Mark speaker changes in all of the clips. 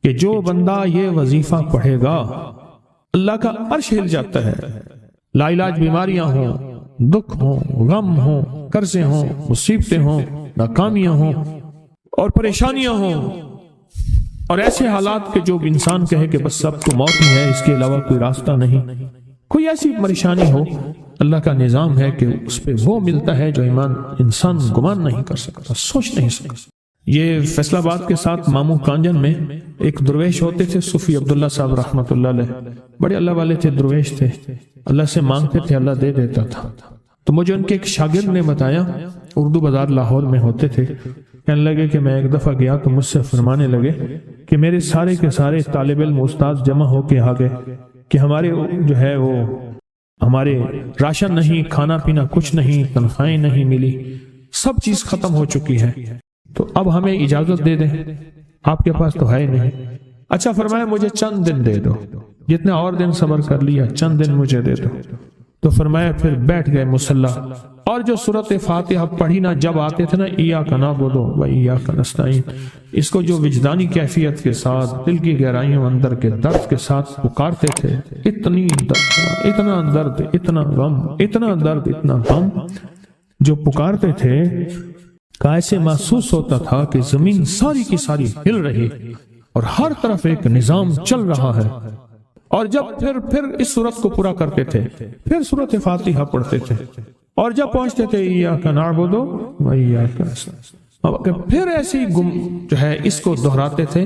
Speaker 1: کہ جو بندہ یہ وظیفہ پڑھے گا اللہ کا عرش ہل جاتا ہے. لا علاج بیماریاں ہوں، دکھ ہوں، غم ہوں، قرضے ہوں، مصیبتیں ہوں، ناکامیاں ہوں اور پریشانیاں ہوں اور ایسے حالات کے جو انسان کہے کہ بس سب کو موت ہی ہے، اس کے علاوہ کوئی راستہ نہیں. کوئی ایسی پریشانی ہو، اللہ کا نظام ہے کہ اس پہ وہ ملتا ہے جو انسان گمان نہیں کر سکتا، سوچ نہیں سکتا. یہ فیصل آباد کے ساتھ مامو کانجن میں ایک درویش ہوتے تھے، صوفی عبداللہ صاحب رحمۃ اللہ علیہ. بڑے اللہ والے تھے، درویش تھے، اللہ سے مانگتے تھے، اللہ دے دیتا تھا. تو مجھے ان کے ایک شاگرد نے بتایا، اردو بازار لاہور میں ہوتے تھے. کہنے لگے کہ میں ایک دفعہ گیا تو مجھ سے فرمانے لگے کہ میرے سارے کے سارے طالب علم استاد جمع ہو کے آ گئے کہ ہمارے جو ہے وہ ہمارے راشن نہیں، کھانا پینا کچھ نہیں، تنخواہیں نہیں ملی، سب چیز ختم ہو چکی ہے، تو اب ہمیں اجازت دے دیں، آپ کے پاس تو ہے نہیں. اچھا فرمایا مجھے چند دن دے دو، جتنے اور دن صبر کر لیا، چند دن مجھے دے دو. تو فرمایا پھر بیٹھ گئے مصلی اور جو سورۃ فاتحہ پڑھی نا جب آتے تھے نا، ایاک نعبد و ایاک نستعین، اس کو جو وجدانی کیفیت کے ساتھ دل کی گہرائیوں اندر کے درد کے ساتھ پکارتے تھے، اتنی درد، اتنا درد، اتنا غم، اتنا درد، اتنا غم جو پکارتے تھے کہ ایسے محسوس ہوتا تھا کہ زمین ساری کی ساری ہل رہی اور ہر طرف ایک نظام چل رہا ہے. اور جب پھر اس صورت کو پورا کرتے تھے، پھر سورۃ فاتحہ پڑھتے تھے اور جب پہنچتے تھے ایاک نعبد و ایاک نستعین، پھر ایسی جو ہے اس کو دہراتے تھے.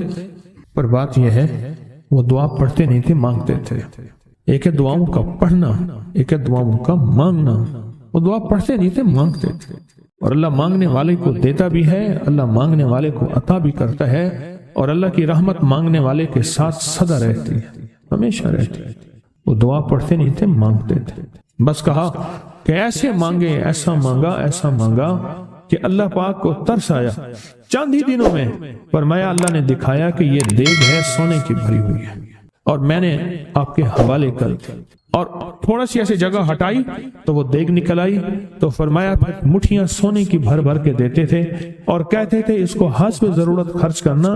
Speaker 1: پر بات یہ ہے وہ دعا پڑھتے نہیں تھے، مانگتے تھے. ایک ہے دعاؤں کا پڑھنا، ایک ہے دعاؤں کا مانگنا. وہ دعا پڑھتے نہیں تھے، مانگتے تھے. اور اللہ مانگنے والے کو دیتا بھی ہے، اللہ مانگنے والے کو عطا بھی کرتا ہے، اور اللہ کی رحمت مانگنے والے کے ساتھ سدا رہتی ہے، ہمیشہ رہتی ہے. وہ دعا پڑھتے نہیں تھے، مانگتے تھے. بس کہا کہ ایسے مانگے، ایسا مانگا، ایسا مانگا کہ اللہ پاک کو ترس آیا. چند ہی دنوں میں فرمایا اللہ نے دکھایا کہ یہ دیگ ہے سونے کی بھری ہوئی ہے اور میں نے آپ کے حوالے کر دی. اور تھوڑا سی ایسی جگہ ہٹائی تو وہ دیگ نکل آئی. تو فرمایا پھر مٹھیاں سونے کی بھر بھر کے دیتے تھے اور کہتے تھے اس کو حسب ضرورت خرچ کرنا،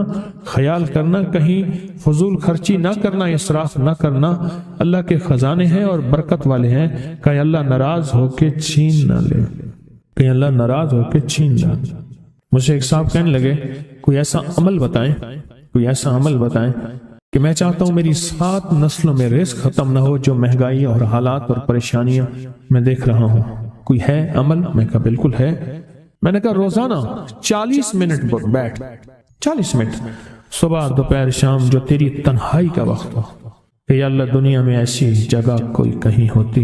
Speaker 1: خیال کرنا، کہیں فضول خرچی نہ کرنا، اسراف نہ کرنا. اللہ کے خزانے ہیں اور برکت والے ہیں، کہیں اللہ ناراض ہو کے چھین نہ لے، کہیں اللہ ناراض ہو کے چھین نہ لے. مجھے ایک صاحب کہنے لگے کوئی ایسا عمل بتائیں، کوئی ایسا عمل بتائیں کہ میں چاہتا ہوں میری 7 نسلوں میں رزق ختم نہ ہو، جو مہنگائی اور حالات اور پریشانیاں میں دیکھ رہا ہوں. کوئی ہے عمل؟ میں کہا بالکل ہے. میں نے کہا روزانہ 40 منٹ بیٹھ، 40 منٹ صبح دوپہر شام، جو تیری تنہائی کا وقت ہو، کہ یا اللہ دنیا میں ایسی جگہ کوئی کہیں ہوتی،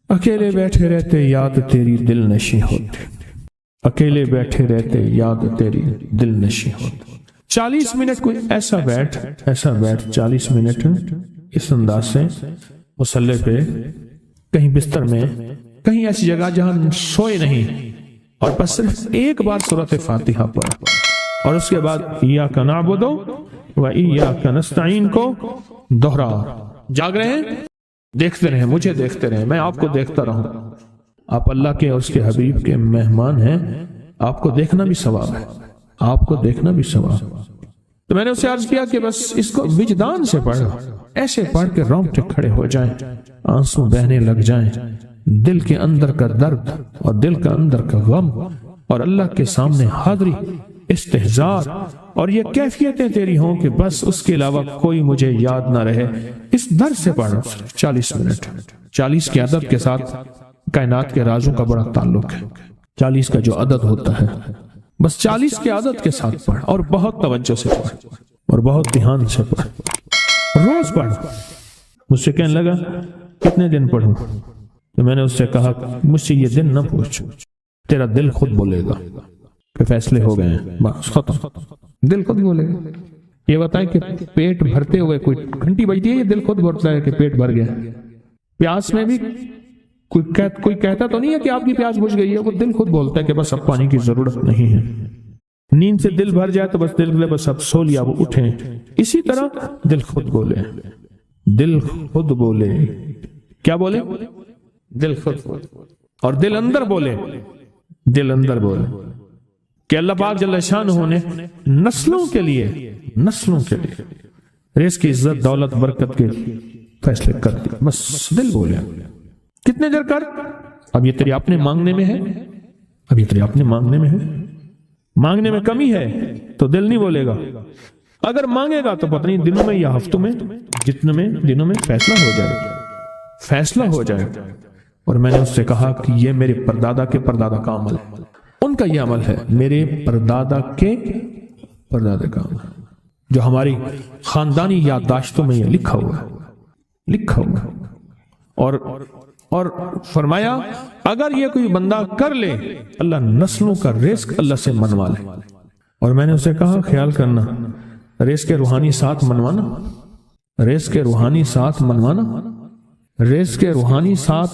Speaker 1: اکیلے بیٹھے رہتے یاد تیری دل نشیں ہوتی، اکیلے بیٹھے رہتے یاد تیری دل نشیں ہوتی. 40 منٹ کوئی ایسا بیٹھ 40 منٹ اس انداز سے مصلی پہ، کہیں بستر میں، کہیں ایسی جگہ جہاں سوئے نہیں، اور بس صرف ایک بار سورۃ فاتحہ پڑھ، اور اس کے بعد ایاک نعبد و ایاک نستعین کو دوہرا. جاگ رہے ہیں، دیکھتے رہیں، مجھے دیکھتے رہیں، میں آپ کو دیکھتا رہوں. آپ اللہ کے اور اس کے حبیب کے مہمان ہیں، آپ کو دیکھنا بھی ثواب ہے، آپ کو دیکھنا بھی ثواب. تو میں نے اسے عرض کیا کہ بس اس کو وجدان سے پڑھو، ایسے پڑھ کے رونگٹے کھڑے ہو جائیں، آنسو بہنے لگ جائیں، دل کے اندر کا درد اور دل کا اندر کا غم اور اللہ کے سامنے حاضری، استحضار اور یہ کیفیتیں تیری ہوں کہ بس اس کے علاوہ کوئی مجھے یاد نہ رہے. اس درد سے پڑھو 40 منٹ. 40 کے عدد کے ساتھ کائنات کے رازوں کا بڑا تعلق ہے. 40 کا جو عدد ہوتا ہے، بس 40 کے عدد کے ساتھ پڑھ، اور بہت توجہ سے پڑھ اور بہت دھیان سے پڑھ، روز پڑھ. مجھ سے کہنے لگا کتنے دن پڑھوں؟ تو میں نے اس سے کہا مجھ سے یہ دن نہ پوچھ، تیرا دل خود بولے گا کہ فیصلے ہو گئے ہیں، بس ختم. دل خود بولے گا. یہ بتائیں کہ پیٹ بھرتے ہوئے کوئی گھنٹی بجتی ہے، یہ دل خود بولتا ہے کہ پیٹ بھر گیا. پیاس میں بھی کوئی کہتا تو نہیں ہے کہ آپ کی پیاس بجھ گئی ہے، وہ دل خود بولتا ہے کہ بس اب پانی کی ضرورت نہیں ہے. نیند سے دل بھر جائے تو بس دل بس اب سو لیا، وہ اٹھیں. اسی طرح دل خود بولے، دل خود بولے. کیا بولے؟ دل خود بولے. اور دل اندر بولے، دل اندر بولے. کہ اللہ پاک جل شانہ نے نسلوں کے لیے رزق کی عزت دولت برکت کے فیصلے کر دی. بس دل بولے کتنے دیر کر، اب یہ تیرے اپنے مانگنے میں ہے، مانگنے میں کمی ہے تو دل نہیں بولے گا. اگر مانگے گا تو پتہ نہیں دنوں میں یا ہفتوں میں، جتنے دنوں میں فیصلہ ہو جائے. اور میں نے اس سے کہا کہ یہ میرے پردادا کے پردادا کا عمل ہے، ان کا یہ عمل ہے، میرے پردادا کے پردادا کا عمل، جو ہماری خاندانی یادداشتوں میں یہ لکھا ہوا ہے. اور فرمایا اگر یہ کوئی بندہ کر لے اللہ نسلوں کا رزق اللہ سے منوا لے. اور میں نے اسے کہا خیال کرنا رزق روحانی ساتھ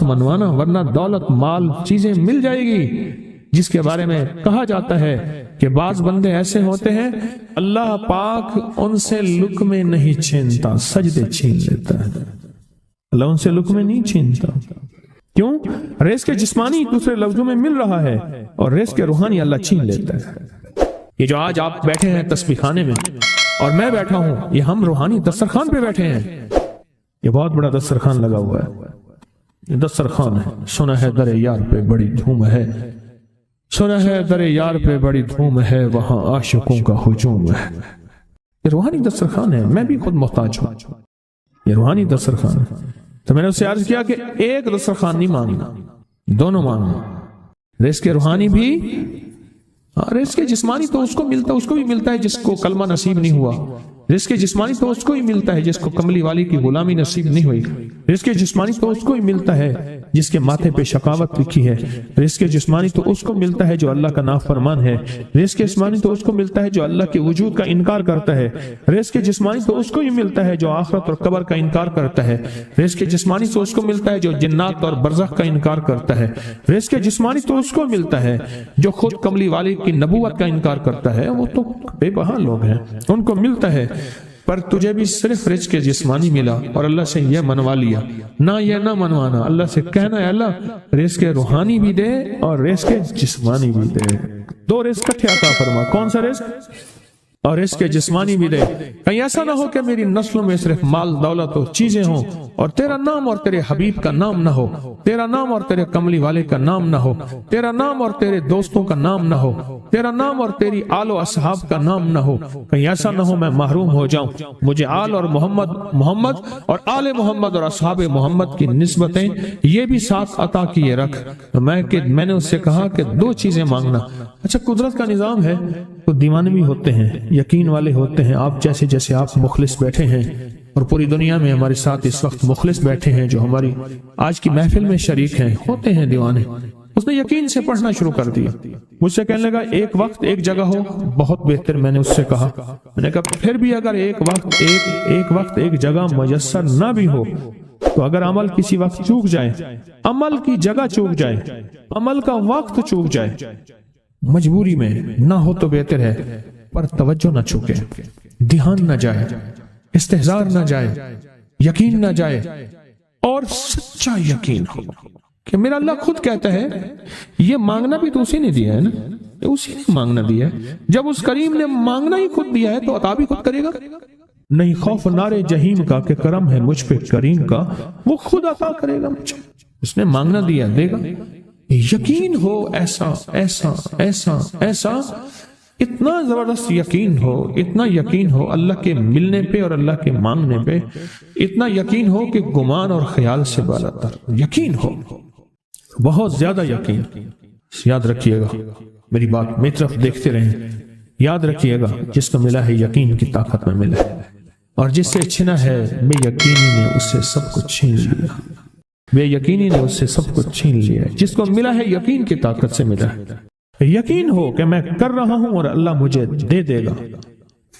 Speaker 1: منوانا ورنہ دولت مال چیزیں مل جائے گی، جس کے بارے میں کہا جاتا ہے کہ بعض بندے ایسے ہوتے ہیں اللہ پاک ان سے لقمے نہیں چھینتا، سجدے چھین لیتا ہے. اللہ ان سے لقمے نہیں چھینتا. کیوں؟ رزق جسمانی دوسرے لفظوں میں مل رہا ہے اور رزق روحانی اللہ چھین لیتا ہے. یہ جو آج آپ بیٹھے ہیں تسبیح خانے میں اور میں بیٹھا ہوں، یہ ہم روحانی دسترخوان پہ بیٹھے ہیں. یہ بہت بڑا دسترخوان لگا ہوا ہے، یہ دسترخوان ہے. سنا ہے در یار پہ بڑی دھوم ہے، وہاں عاشقوں کا ہجوم ہے. یہ روحانی دسترخوان ہے، میں بھی خود محتاج ہوں. یہ روحانی دسترخوان ہے. تو میں نے اس سے عرض کیا کہ ایک دسترخوان نہیں مانگنا، دونوں مانگنا. رزق روحانی بھی، رزق جسمانی تو اس کو بھی ملتا ہے جس کو کلمہ نصیب نہیں ہوا. رزق جسمانی تو اس کو ہی ملتا ہے جس کو کملی والی کی غلامی نصیب نہیں ہوئی. رزق جسمانی تو اس کو ہی ملتا ہے جس کے ماتھے پہ شقاوت لکھی ہے. رزق جسمانی تو اس کو ملتا ہے جو اللہ کا نافرمان ہے. رزق جسمانی تو اس کو ملتا ہے جو اللہ کے وجود کا انکار کرتا ہے. رزق جسمانی تو اس کو ہی ملتا ہے جو آخرت اور قبر کا انکار کرتا ہے. رزق جسمانی تو اس کو ملتا ہے جو جنات اور برزخ کا انکار کرتا ہے. رزق جسمانی تو اس کو ملتا ہے جو خود کملی والی کی نبوت کا انکار کرتا ہے. وہ تو بے بہا لوگ ہیں، ان کو ملتا ہے. پر تجھے بھی صرف رزق جسمانی ملا اور اللہ سے یہ منوا لیا. نہ یہ نہ منوانا، اللہ سے کہنا ہے اللہ رزق روحانی بھی دے اور رزق جسمانی بھی دے. دو رزق اکٹھے عطا فرما. کون سا رزق؟ اور رزق جسمانی بھی دے. کہیں ایسا نہ ہو کہ میری نسلوں میں صرف مال دولت اور چیزیں ہوں اور تیرا نام اور تیرے حبیب کا نام نہ ہو، تیرا نام اور تیرے کملی والے کا نام نہ ہو، تیرا نام اور تیرے دوستوں کا نام نہ ہو، تیرا نام اور تیری آل و اصحاب کا نام نہ ہو. کہیں ایسا نہ ہو میں محروم ہو جاؤں. مجھے آل اور محمد اور آل محمد اور اصحاب محمد کی نسبتیں یہ بھی ساتھ عطا کیے رکھ. میں نے اس سے کہا کہ دو چیزیں مانگنا. اچھا قدرت کا نظام ہے تو دیوانے بھی ہوتے ہیں، یقین والے ہوتے ہیں. آپ جیسے آپ مخلص بیٹھے ہیں اور پوری دنیا میں ہمارے ساتھ اس وقت مخلص بیٹھے ہیں جو ہماری آج کی محفل میں شریک ہیں، ہوتے ہیں دیوانے. اس نے یقین سے پڑھنا شروع کر دیا. مجھ سے کہنے لگا ایک وقت ایک جگہ ہو بہت بہتر. میں نے اس سے کہا، میں نے کہا پھر بھی اگر ایک وقت ایک جگہ میسر نہ بھی ہو تو اگر عمل کسی وقت چوک جائے، عمل کی جگہ چوک جائے، عمل کا وقت چوک جائے، مجبوری میں نہ ہو تو بہتر ہے، پر توجہ نہ چوکے، دھیان نہ جائے، استحضار نہ جائے، یقین نہ جائے اور سچا یقین ہو کہ میرا اللہ خود کہتا ہے یہ مانگنا بھی تو اسی نے دیا ہے نا، اسی نے مانگنا دیا ہے. جب اس کریم نے مانگنا ہی خود دیا ہے تو عطا بھی خود کرے گا. نہیں خوف نارے جہیم کا کہ کرم ہے مجھ پہ کریم کا، وہ خود عطا کرے گا مجھے. اس نے مانگنا دیا، دے گا. یقین ہو ایسا ایسا ایسا ایسا، اتنا زبردست یقین ہو، اتنا یقین ہو اللہ کے ملنے پہ اور اللہ کے مانگنے پہ، اتنا یقین ہو کہ گمان اور خیال سے بالا تر یقین ہو، بہت زیادہ یقین. یاد رکھیے گا میری بات، میری طرف دیکھتے رہیں. یاد رکھیے گا جس کو ملا ہے یقین کی طاقت میں ملا ہے، اور جس سے چھنا ہے بے یقینی نے اس سے سب کچھ چھین لیا. بے یقینی نے اس سے سب کچھ چھین لیا. جس کو ملا ہے یقین کی طاقت سے ملا ہے. یقین ہو کہ میں کر رہا ہوں اور اللہ مجھے دے دے گا.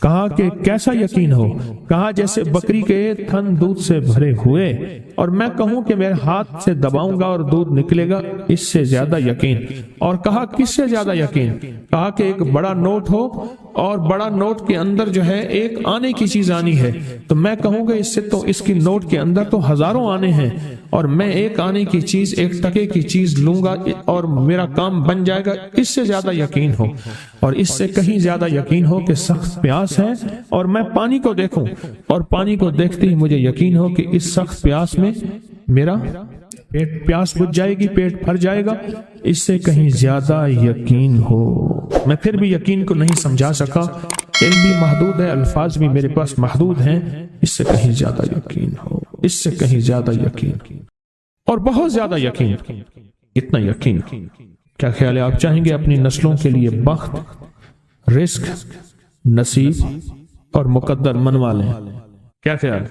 Speaker 1: کہا کہ کیسا یقین ہو؟ کہا جیسے بکری کے تھن دودھ سے بھرے ہوئے اور میں کہوں کہ میرے ہاتھ سے دباؤں گا اور دودھ نکلے گا، اس سے زیادہ یقین. اور کہا کس سے زیادہ یقین؟ کہا کہ ایک بڑا نوٹ ہو اور بڑا نوٹ کے اندر جو ہے ایک آنے کی چیز آنی ہے، تو میں کہوں گا اس سے تو اس کی نوٹ کے اندر تو ہزاروں آنے ہیں، اور میں ایک آنے کی چیز، ایک ٹکے کی چیز لوں گا اور میرا کام بن جائے گا، اس سے زیادہ یقین ہو، اور اس سے کہیں زیادہ یقین ہو کہ سخت پیاس ہے اور میں پانی کو دیکھوں، اور پانی کو دیکھتے ہی مجھے یقین ہو کہ اس سخت پیاس میں میرا پیاس بجھ جائے گی، پیٹ بھر جائے گا، اس سے کہیں زیادہ یقین ہو۔ میں پھر بھی یقین کو نہیں سمجھا سکا، علم بھی محدود ہے، الفاظ بھی میرے پاس محدود ہیں، اس سے کہیں زیادہ یقین ہو، اس سے کہیں زیادہ یقین، اور بہت زیادہ یقین، اتنا یقین۔ کیا خیال ہے؟ آپ چاہیں گے اپنی نسلوں کے لیے بخت، رزق، نصیب اور مقدر منوا لیں؟ کیا خیال؟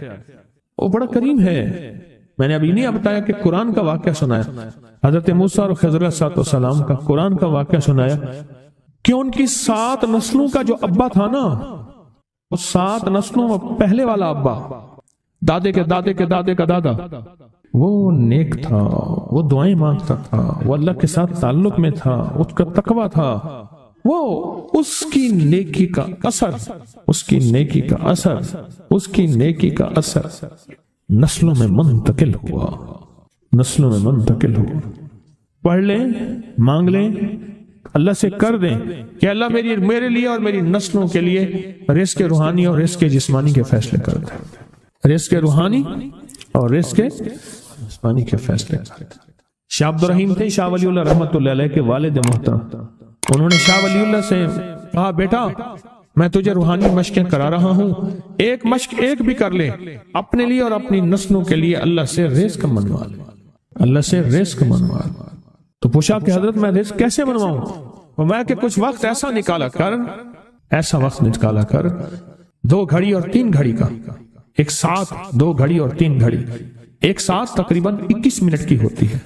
Speaker 1: وہ بڑا کریم ہے۔ میں نے ابھی نہیں بتایا کہ قرآن کا واقعہ سنایا، حضرت موسیٰ اور خضر علیہ السلام کا قرآن کا واقعہ سنایا کہ ان کی 7 نسلوں کا جو ابا تھا نا، وہ 7 نسلوں میں پہلے والا ابا، دادے کے دادے کے دادے کا دادا، وہ نیک تھا، وہ دعائیں مانگتا تھا، وہ اللہ کے ساتھ تعلق میں تھا، اس کا تقویٰ تھا، وہ اس کی نیکی کا اثر، اس کی نیکی کا اثر، اس کی نیکی کا اثر نسلوں میں منتقل ہوا، نسلوں میں منتقل ہوا۔ پڑھ لیں، مانگ لیں، اللہ سے کر دیں کہ اللہ میرے لیے اور میری نسلوں کے لیے رزق روحانی اور رزق جسمانی کے فیصلے کر دیں، رزق روحانی اور رزق جسمانی کے فیصلے کر دیں۔ شاہ عبد الرحیم تھے شاہ ولی اللہ رحمۃ اللہ علیہ کے والد محترم، انہوں نے شاہ ولی اللہ سے کہا، بیٹا میں تجھے روحانی مشقیں کرا رہا ہوں، ایک مشق ایک بھی کر لے، اپنے لیے اور اپنی نسلوں کے لیے اللہ سے رزق منوا لے، اللہ سے رزق منوا لے۔ تو پوچھا کہ حضرت میں رزق کیسے منواؤں؟ فرمایا کہ کچھ وقت ایسا نکالا کر، ایسا وقت نکالا کر 2 گھڑی اور 3 گھڑی کا، ایک ساتھ 2 گھڑی اور 3 گھڑی، ایک ساتھ تقریباً 21 منٹ کی ہوتی ہے،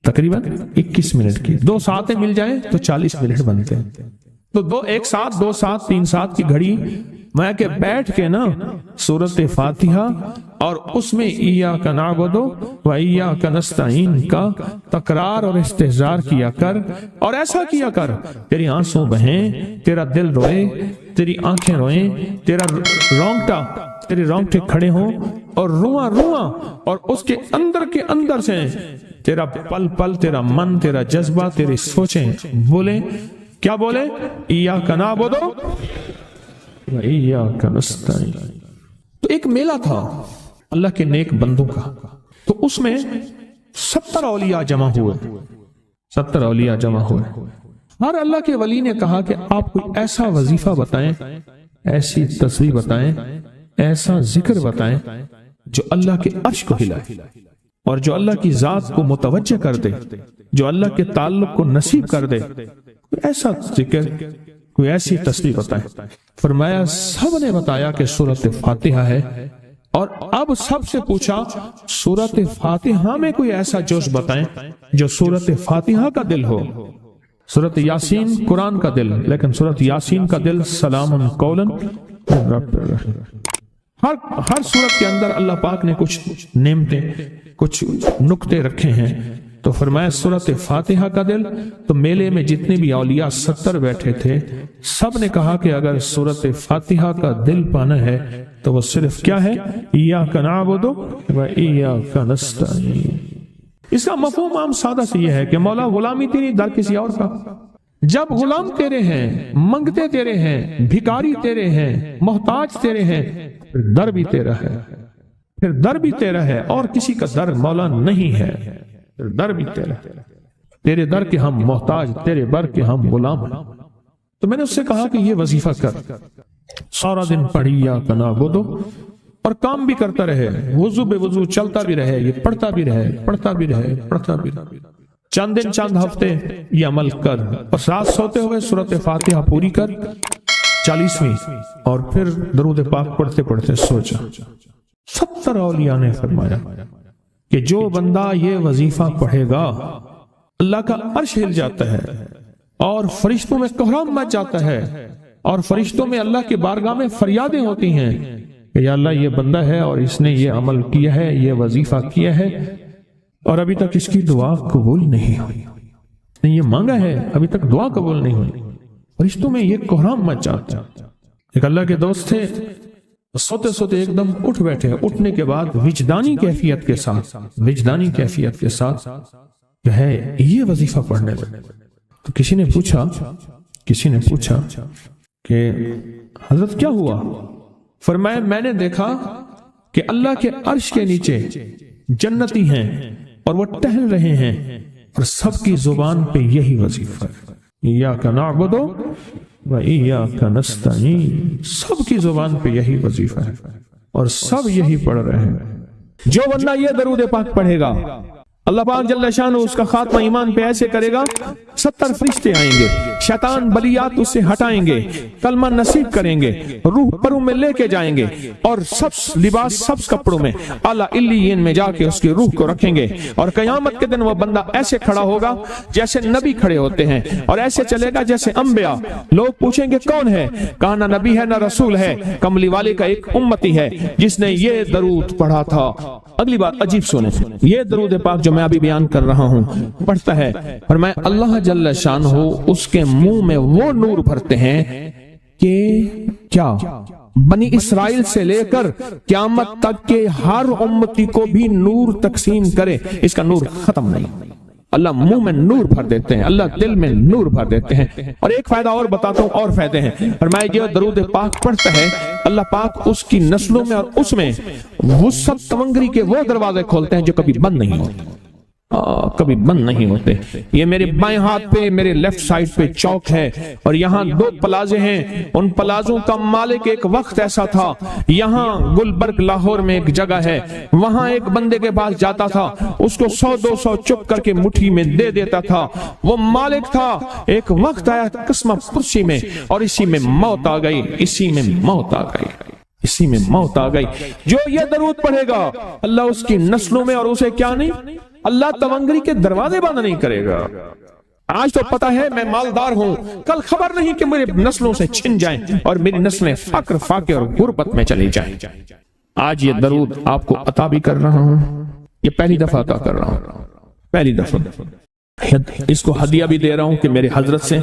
Speaker 1: تقریباً 21 منٹ کی، 2 ساعتیں مل جائیں تو 40 منٹ بنتے ہیں، تو ایک ساتھ 2 ساتھ 3 ساتھ کی گھڑی میں کہ بیٹھ کے نا سورۃ فاتحہ اور اس میں ایاک نعبد و ایاک نستعین کا تکرار اور استحضار کیا کر، اور ایسا کیا کر تیری آنسوں بہیں، تیرا دل روئے، تیری آنکھیں روئیں، تیرے رونگٹے کھڑے ہوں اور رواں رواں، اور اس کے اندر سے تیرا پل پل، تیرا من، تیرا جذبہ، تیری سوچیں بولیں، کیا بولے؟ ایاک نعبد و ایاک نستعین۔ تو ایک میلہ تھا اللہ کے نیک بندوں کا، تو اس میں 70 اولیاء جمع ہوئے، 70 اولیاء جمع ہوئے۔ ہر اللہ کے ولی نے کہا کہ آپ کوئی ایسا وظیفہ بتائیں، ایسی تسبیح بتائیں، ایسا ذکر بتائیں جو اللہ کے عرش کو ہلائے اور جو اللہ کی ذات کو متوجہ کر دے، جو اللہ کے تعلق کو نصیب کر دے، کوئی ایسا ذکر، کوئی ایسی تسبیح بتائیں۔ فرمایا سب نے بتایا کہ سورۃ فاتحہ ہے، اور اب سب سے پوچھا سورۃ فاتحہ میں کوئی ایسا جوش بتائیں جو سورۃ فاتحہ کا دل ہو۔ سورۃ یاسین قرآن کا دل، لیکن سورۃ یاسین کا دل سلام قولا من رب الرحیم۔ ہر سورت کے اندر اللہ پاک نے کچھ نعمتیں، کچھ نقطے رکھے ہیں، تو فرمایا سورۃ فاتحہ کا دل۔ تو میلے میں جتنے بھی اولیاء 70 بیٹھے تھے، سب نے کہا کہ اگر سورۃ فاتحہ کا دل پانا ہے تو وہ صرف کیا ہے؟ ایاک نعبد و ایاک نستعین۔ اس کا مفہوم عام سادہ سے یہ ہے کہ مولا غلامی تیری، در کسی اور کا۔ جب غلام تیرے ہیں، منگتے تیرے ہیں، بھکاری تیرے ہیں، محتاج تیرے ہیں، پھر در بھی تیرا ہے، پھر در بھی تیرا ہے، اور کسی کا در مولا نہیں ہے، پھر در بھی تیرا ہے۔ تیرے در کے ہم محتاج، تیرے بر کے ہم غلام۔ تو میں نے اس سے کہا کہ یہ وظیفہ کر، سارا دن پڑھی ایاک نعبد، اور کام بھی کرتا رہے، وضو بے وضو چلتا بھی رہے، یہ پڑھتا بھی رہے، پڑھتا بھی رہے، پڑھتا بھی رہے، چند دن چند ہفتے یہ عمل کر، اور رات سوتے ہوئے سورۃ فاتحہ پوری کر 40ویں، اور پھر درود پاک پڑھتے پڑھتے سو جا۔ 70 اولیاء نے فرمایا کہ جو بندہ یہ وظیفہ پڑھے گا اللہ کا عرش ہل جاتا ہے، اور فرشتوں میں کوہرام مچ جاتا ہے، اور فرشتوں میں اللہ کی بارگاہ میں فریادیں ہوتی ہیں کہ یا اللہ یہ بندہ ہے اور اس نے یہ عمل کیا ہے، یہ وظیفہ کیا ہے، اور ابھی تک اس کی دعا قبول نہیں ہوئی، یہ مانگا ہے ابھی تک دعا قبول نہیں ہوئی۔ فرشتوں میں یہ کوہرام مچ جاتا ہے۔ ایک اللہ کے دوست تھے، سوتے سوتے ایک دم اٹھ بیٹھے، اٹھنے کے بعد وجدانی کیفیت کے ساتھ جو ہے یہ وظیفہ پڑھنے لگے۔ تو کسی نے پوچھا کہ حضرت کیا ہوا؟ فرمایا میں نے دیکھا کہ اللہ کے عرش کے نیچے جنتی ہیں اور وہ ٹہل رہے ہیں اور سب کی زبان پہ یہی وظیفہ ہے، ایاک نعبد و ایاک نستعین، سب کی زبان پہ یہی وظیفہ ہے اور سب یہی پڑھ رہے ہیں۔ جو بندہ یہ درود پاک پڑھے گا اللہ پاک جل شانہ اس کا خاتمہ ایمان پہ ایسے کرے گا، 70 فرشتے آئیں گے، شیطان بلیات اسے ہٹائیں گے، کلمہ نصیب کریں گے، روح پروں میں لے کے جائیں گے اور سبز کپڑوں میں اعلیٰ علیین میں جا کے اس کی روح کو رکھیں گے، اور قیامت کے دن وہ بندہ ایسے کھڑا ہوگا جیسے نبی کھڑے ہوتے ہیں، اور ایسے چلے گا جیسے انبیاء۔ لوگ پوچھیں گے کون ہے؟ کہا نہ نبی ہے نہ رسول ہے، کملی والے کا ایک امتی ہے جس نے یہ درود پڑھا تھا۔ اگلی بات عجیب سنیں، یہ درود پاک جو میں ابھی بیان کر رہا ہوں پڑھتا ہے، فرمایا اللہ جل شانہ اس کے منہ میں وہ نور بھرتے ہیں کہ کیا بنی اسرائیل سے لے کر قیامت تک کے ہر امتی کو بھی نور تقسیم کرے، اس کا نور ختم نہیں۔ اللہ منہ میں نور بھر دیتے ہیں، اللہ دل میں نور بھر دیتے ہیں۔ اور ایک فائدہ اور بتاتا ہوں، اور فائدے ہیں۔ فرمایا جو درود پاک پڑھتا ہے اللہ پاک اس کی نسلوں میں اور اس میں وسعت تونگری کے وہ دروازے کھولتے ہیں جو کبھی بند نہیں ہوتے۔ یہ میرے بائیں ہاتھ پہ میرے لیفٹ سائڈ پہ چوک ہے اور یہاں 2 پلازے ہیں، ان پلازوں کا مالک ایک وقت ایسا تھا، یہاں گلبرگ لاہور میں ایک جگہ ہے، وہاں ایک بندے کے پاس جاتا تھا، اس کو 100-200 چپ کر کے مٹھی میں دے دیتا تھا، وہ مالک تھا۔ ایک وقت آیا قسمہ پرسی میں اور اسی میں موت آ گئی۔ جو یہ درود پڑھے گا اللہ اس کی نسلوں میں اور اسے کیا نہیں، اللہ تونگری کے دروازے بند نہیں کرے گا۔ آج تو پتا ہے میں مالدار ہوں، کل خبر نہیں کہ میرے نسلوں سے چھن جائیں اور میری نسلیں فقر فاقے اور غربت میں چلی جائیں۔ آج یہ درود آپ کو عطا بھی کر رہا ہوں، یہ پہلی دفعہ عطا کر رہا ہوں، پہلی دفعہ اس کو ہدیہ بھی دے رہا ہوں کہ میرے حضرت سے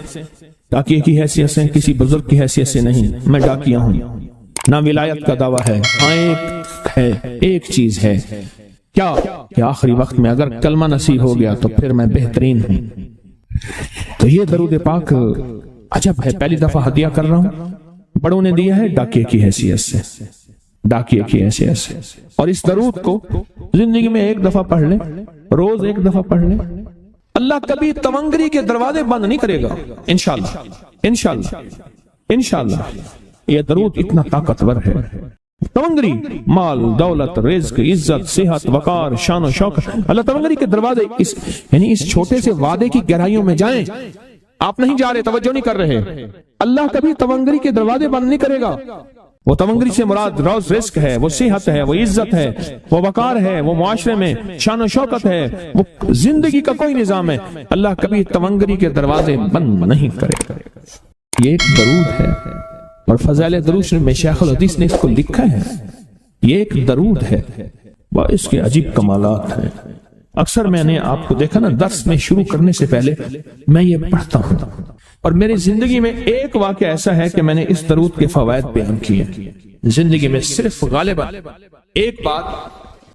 Speaker 1: ڈاکیے کی حیثیت سے، کسی بزرگ کی حیثیت سے نہیں، میں ڈاکیا ہوں، نہ ولایت کا دعویٰ ہے، ایک چیز ہے کیا کہ آخری وقت میں اگر کلمہ نصیب ہو گیا تو پھر میں بہترین ہوں۔ تو یہ درود پاک عجب ہے، پہلی دفعہ ہدیہ کر رہا ہوں، بڑوں نے دیا ہے ڈاکیے کی حیثیت سے، اور اس درود کو زندگی میں ایک دفعہ پڑھ لیں، روز ایک دفعہ پڑھ لیں، اللہ کبھی تونگری کے دروازے بند نہیں کرے گا انشاءاللہ۔ یہ درود اتنا طاقتور ہے، تونگری مال دولت رزق عزت صحت وقار شان و شوکت، اللہ تونگری کے دروازے یعنی اس چھوٹے سے وعدے کی گہرائیوں میں جائیں۔ آپ نہیں جا رہے، توجہ نہیں کر رہے، اللہ کبھی تونگری کے دروازے بند نہیں کرے گا۔ وہ تونگری سے مراد روز رزق ہے، وہ صحت ہے، وہ عزت ہے، وہ وقار ہے، وہ معاشرے میں شان و شوکت ہے، وہ زندگی کا کوئی نظام ہے، اللہ کبھی تونگری کے دروازے بند نہیں کرے گا۔ یہ ایک درود ہے اور فضائل درود میں شیخ الحدیث نے اس کو لکھا ہے، یہ ایک درود ہے، وہ اس کے عجیب کمالات ہیں۔ اکثر میں نے آپ کو دیکھا نا، درس میں شروع کرنے سے پہلے میں یہ پڑھتا ہوں، اور میری زندگی میں ایک واقعہ ایسا ہے کہ میں نے اس درود کے فوائد بیان کیے، زندگی میں صرف غالباً ایک بار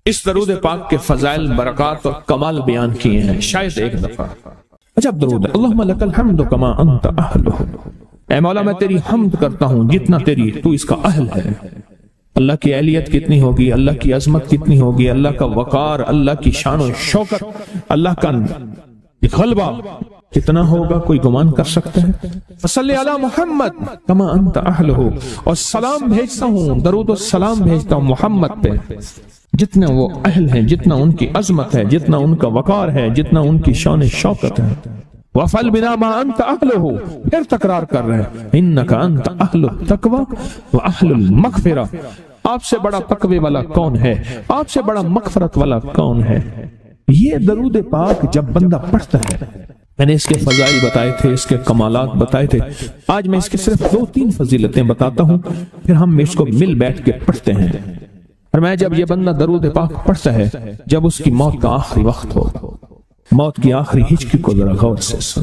Speaker 1: اس درود پاک کے فضائل برکات اور کمال بیان کیے ہیں، شاید ایک دفعہ۔ عجب درود ہے، اللہم لک الحمد کما انت اہلہ، اے مولا میں تیری حمد کرتا ہوں جتنا تو اس کا اہل ہے۔ اللہ کی اہلیت کتنی ہوگی، اللہ کی عظمت کتنی ہوگی، اللہ کا وقار، اللہ کی شان و شوکت، اللہ کا غلبہ کتنا ہوگا، کوئی گمان کر سکتا ہے؟ فصلی علی محمد کما انت اہلہ، اور سلام بھیجتا ہوں، درود و سلام بھیجتا ہوں محمد پہ جتنے وہ اہل ہیں، جتنا ان کی عظمت ہے، جتنا ان کا وقار ہے، جتنا ان کی شان و شوکت ہے۔ وَفَلْ بِنَا مَا أَنْتَ أَهْلُهُ، پھر تکرار کر رہے ہیں، إِنَّكَ أَنْتَ أَهْلُ التَّقْوَى وَأَهْلُ الْمَغْفِرَةِ، آپ سے بڑا تقوی والا کون ہے، آپ سے بڑا مغفرت والا کون ہے۔ یہ درود پاک جب بندہ پڑھتا ہے، میں نے اس کے فضائل بتائے تھے، اس کے کمالات بتائے تھے، آج میں اس کے صرف 2-3 فضیلتیں بتاتا ہوں، پھر ہم اس کو مل بیٹھ کے پڑھتے ہیں۔ اور میں جب یہ بندہ درود پاک پڑھتا ہے، جب اس کی موت کا آخری وقت ہو، موت کی آخری ہچکی کو ذرا غور سے سن،